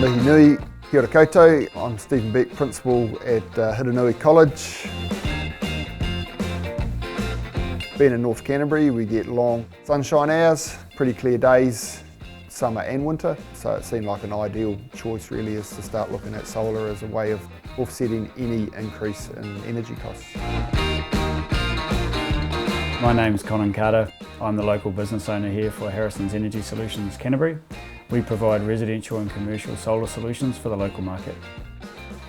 Mihi nui, kia ora koutou. I'm Stephen Beck, Principal at Hurunui College. Being in North Canterbury, we get long sunshine hours, pretty clear days, summer and winter, so it seemed like an ideal choice really is to start looking at solar as a way of offsetting any increase in energy costs. My name's Colin Carter. I'm the local business owner here for Harrison's Energy Solutions Canterbury. We provide residential and commercial solar solutions for the local market.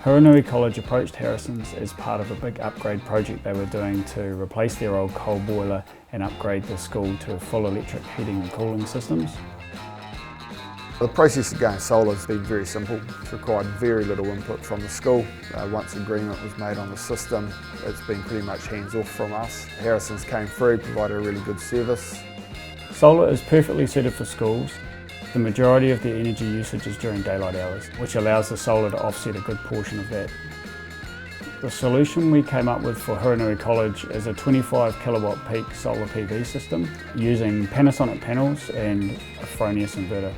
Hurunui College approached Harrison's as part of a big upgrade project they were doing to replace their old coal boiler and upgrade the school to full electric heating and cooling systems. The process of going solar has been very simple. It's required very little input from the school. Once agreement was made on the system, it's been pretty much hands off from us. Harrison's came through, provided a really good service. Solar is perfectly suited for schools. The majority of the energy usage is during daylight hours, which allows the solar to offset a good portion of that. The solution we came up with for Hurunui College is a 25 kilowatt peak solar PV system using Panasonic panels and a Fronius inverter.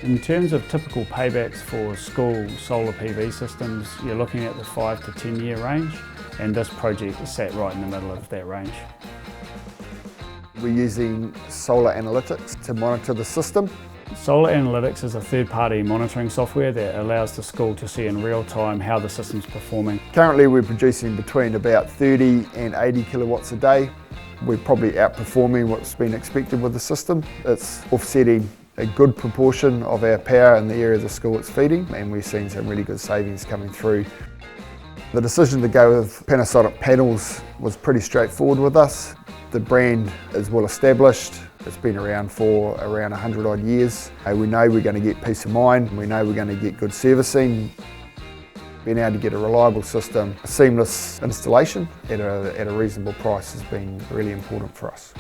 In terms of typical paybacks for school solar PV systems, you're looking at the 5 to 10 year range, and this project is sat right in the middle of that range. We're using solar analytics to monitor the system. Solar Analytics is a third-party monitoring software that allows the school to see in real time how the system's performing. Currently we're producing between about 30 and 80 kilowatts a day. We're probably outperforming what's been expected with the system. It's offsetting a good proportion of our power in the area of the school it's feeding, and we've seen some really good savings coming through. The decision to go with Panasonic panels was pretty straightforward with us. The brand is well established. It's been around for around 100 odd years. We know we're going to get peace of mind. We know we're going to get good servicing. Being able to get a reliable system, a seamless installation at a reasonable price has been really important for us.